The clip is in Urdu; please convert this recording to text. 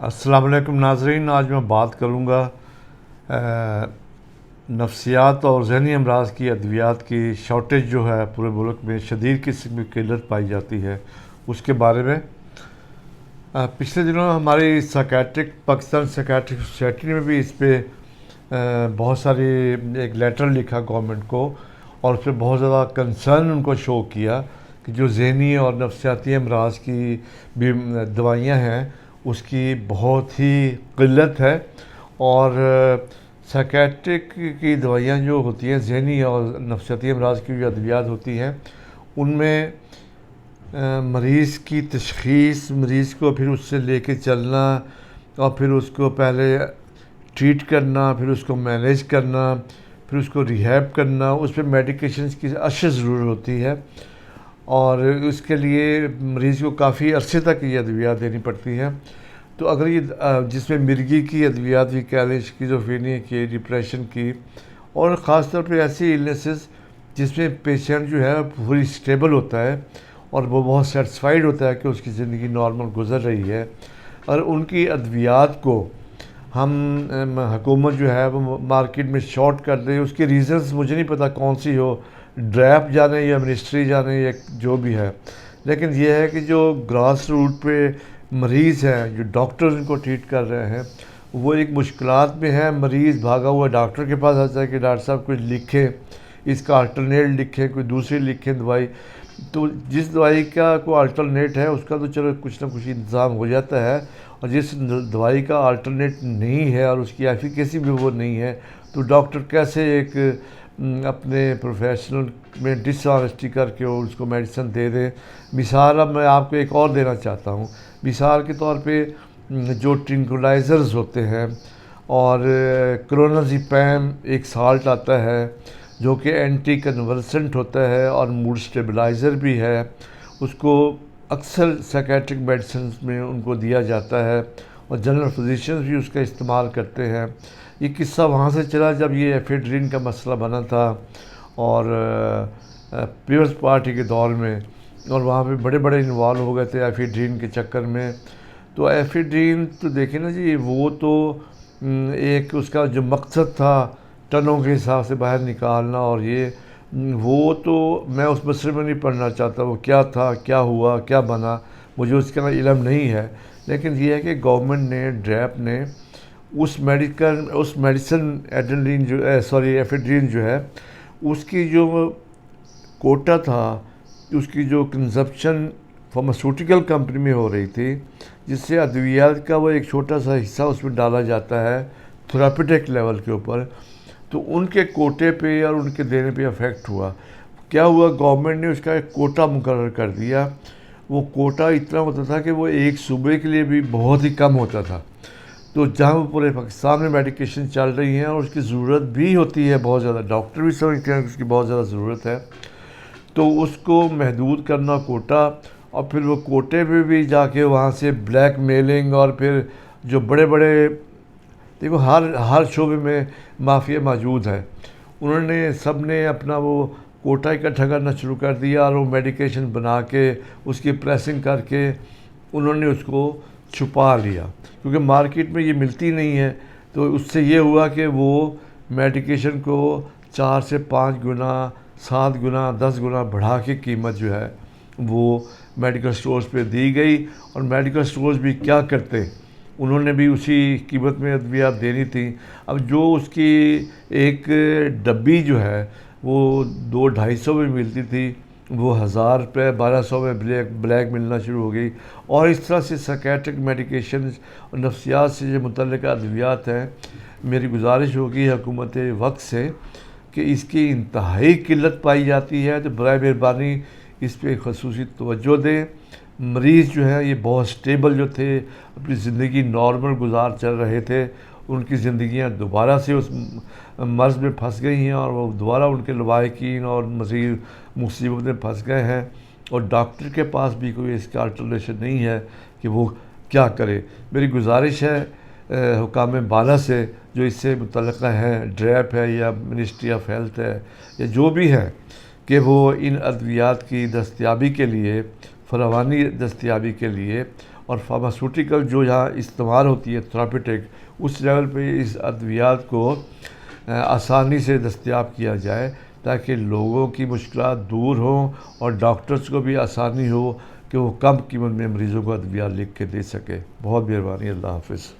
السلام علیکم ناظرین، آج میں بات کروں گا نفسیات اور ذہنی امراض کی ادویات کی شارٹیج جو ہے پورے ملک میں شدید قسم کی قلت پائی جاتی ہے اس کے بارے میں۔ پچھلے دنوں ہماری پاکستان سائیکیٹرک سوسائٹی نے بھی اس پہ بہت ساری ایک لیٹر لکھا گورنمنٹ کو، اور اس پہ بہت زیادہ کنسرن ان کو شو کیا کہ جو ذہنی اور نفسیاتی امراض کی بھی دوائیاں ہیں اس کی بہت ہی قلت ہے، اور سائیکیٹرک کی دوائیاں جو ہوتی ہیں ذہنی اور نفسیاتی امراض کی جو ادویات ہوتی ہیں ان میں مریض کی تشخیص، مریض کو پھر اس سے لے کے چلنا، اور پھر اس کو پہلے ٹریٹ کرنا، پھر اس کو مینیج کرنا، پھر اس کو ریہیب کرنا، اس پہ میڈیکیشنز کی اشد ضرورت ہوتی ہے، اور اس کے لیے مریض کو کافی عرصے تک یہ ادویات دینی پڑتی ہیں۔ تو اگر یہ جس میں مرگی کی ادویات بھی کہہ لیں، اسکیزوفرینیا کی، ڈپریشن کی، اور خاص طور پہ ایسی النیسز جس میں پیشنٹ جو ہے پوری اسٹیبل ہوتا ہے اور وہ بہت سیٹسفائیڈ ہوتا ہے کہ اس کی زندگی نارمل گزر رہی ہے، اور ان کی ادویات کو ہم حکومت جو ہے وہ مارکیٹ میں شارٹ کر دے۔ اس کے ریزنز مجھے نہیں پتہ کون سی ہو، ڈریپ جانے یا منسٹری جانے یا جو بھی ہے، لیکن یہ ہے کہ جو گراس روٹ پہ مریض ہیں، جو ڈاکٹرز ان کو ٹریٹ کر رہے ہیں، وہ ایک مشکلات میں ہے۔ مریض بھاگا ہوا ڈاکٹر کے پاس آتا ہے کہ ڈاکٹر صاحب کچھ لکھیں، اس کا الٹرنیٹ لکھیں، کوئی دوسری لکھیں دوائی۔ تو جس دوائی کا کوئی الٹرنیٹ ہے اس کا تو چلو کچھ نہ کچھ انتظام ہو جاتا ہے، اور جس دوائی کا الٹرنیٹ نہیں ہے اور اس کی ایفیکیسی بھی وہ نہیں ہے، تو ڈاکٹر کیسے ایک اپنے پروفیشنل میں ڈس آنیسٹی کر کے اس کو میڈیسن دے دیں۔ مثال اب میں آپ کو ایک اور دینا چاہتا ہوں۔ مثال کے طور پہ جو ٹرنکولائزرز ہوتے ہیں، اور کلونازیپیم ایک سالٹ آتا ہے جو کہ اینٹی کنورسنٹ ہوتا ہے اور موڈ سٹیبلائزر بھی ہے، اس کو اکثر سائیکیٹرک میڈیسنز میں ان کو دیا جاتا ہے، اور جنرل فزیشنز بھی اس کا استعمال کرتے ہیں۔ یہ قصہ وہاں سے چلا جب یہ ایفیڈرین کا مسئلہ بنا تھا، اور پیپلز پارٹی کے دور میں، اور وہاں پہ بڑے بڑے انوالو ہو گئے تھے ایفیڈرین کے چکر میں۔ تو ایفیڈرین تو دیکھیں نا جی، وہ تو ایک اس کا جو مقصد تھا ٹنوں کے حساب سے باہر نکالنا، اور وہ تو میں اس مسئلے میں نہیں پڑھنا چاہتا وہ کیا تھا، کیا ہوا، کیا بنا، مجھے اس کا علم نہیں ہے، لیکن یہ ہے کہ گورنمنٹ نے، ڈریپ نے اس میڈیسن ایفیڈرین جو ہے اس کی جو کوٹا تھا، اس کی جو کنزپشن فارماسیوٹیکل کمپنی میں ہو رہی تھی، جس سے ادویات کا وہ ایک چھوٹا سا حصہ اس میں ڈالا جاتا ہے تھراپیوٹک لیول کے اوپر، تو ان کے کوٹے پہ اور ان کے دینے پہ افیکٹ ہوا۔ کیا ہوا، گورنمنٹ نے اس کا ایک کوٹا مقرر کر دیا۔ وہ کوٹا اتنا ہوتا تھا کہ وہ ایک صوبے کے لیے بھی بہت ہی کم ہوتا تھا۔ تو جہاں وہ پورے پاکستان میں میڈیکیشن چل رہی ہیں اور اس کی ضرورت بھی ہوتی ہے بہت زیادہ، ڈاکٹر بھی سمجھتے ہیں کہ اس کی بہت زیادہ ضرورت ہے، تو اس کو محدود کرنا کوٹا، اور پھر وہ کوٹے پہ بھی جا کے وہاں سے بلیک میلنگ، اور پھر جو بڑے بڑے، دیکھو ہر شعبے میں مافیا موجود ہے، انہوں نے سب نے اپنا وہ کوٹا اکٹھا کرنا شروع کر دیا، اور وہ میڈیکیشن بنا کے اس کی پریسنگ کر کے انہوں نے اس کو چھپا لیا، کیونکہ مارکیٹ میں یہ ملتی نہیں ہے۔ تو اس سے یہ ہوا کہ وہ میڈیکیشن کو 4 سے 5 گنا، 7 گنا، 10 گنا بڑھا کے قیمت جو ہے وہ میڈیکل سٹورز پہ دی گئی، اور میڈیکل سٹورز بھی کیا کرتے، انہوں نے بھی اسی قیمت میں ادویات دینی تھیں۔ اب جو اس کی ایک ڈبی جو ہے وہ 200-250 میں ملتی تھی، وہ 1000 روپے 1200 میں بلیک ملنا شروع ہو گئی، اور اس طرح سے سائیکیٹرک میڈیکیشنز اور نفسیات سے جو متعلقہ ادویات ہیں، میری گزارش ہوگی حکومت وقت سے کہ اس کی انتہائی قلت پائی جاتی ہے، تو برائے مہربانی اس پہ خصوصی توجہ دیں۔ مریض جو ہیں یہ بہت سٹیبل جو تھے، اپنی زندگی نارمل گزار چل رہے تھے، ان کی زندگیاں دوبارہ سے اس مرض میں پھنس گئی ہیں، اور وہ دوبارہ ان کے لواحقین اور مزید مصیبت میں پھنس گئے ہیں، اور ڈاکٹر کے پاس بھی کوئی اس کا الٹرنیشن نہیں ہے کہ وہ کیا کرے۔ میری گزارش ہے حکام بالا سے جو اس سے متعلقہ ہیں، ڈریپ ہے یا منسٹری آف ہیلتھ ہے یا جو بھی ہے، کہ وہ ان ادویات کی دستیابی کے لیے، فراوانی دستیابی کے لیے، اور فارماسیوٹیکل جو یہاں استعمال ہوتی ہے تھراپیوٹک، اس لیول پہ اس ادویات کو آسانی سے دستیاب کیا جائے تاکہ لوگوں کی مشکلات دور ہوں اور ڈاکٹرز کو بھی آسانی ہو کہ وہ کم قیمت میں مریضوں کو ادویات لکھ کے دے سکے۔ بہت مہربانی، اللہ حافظ۔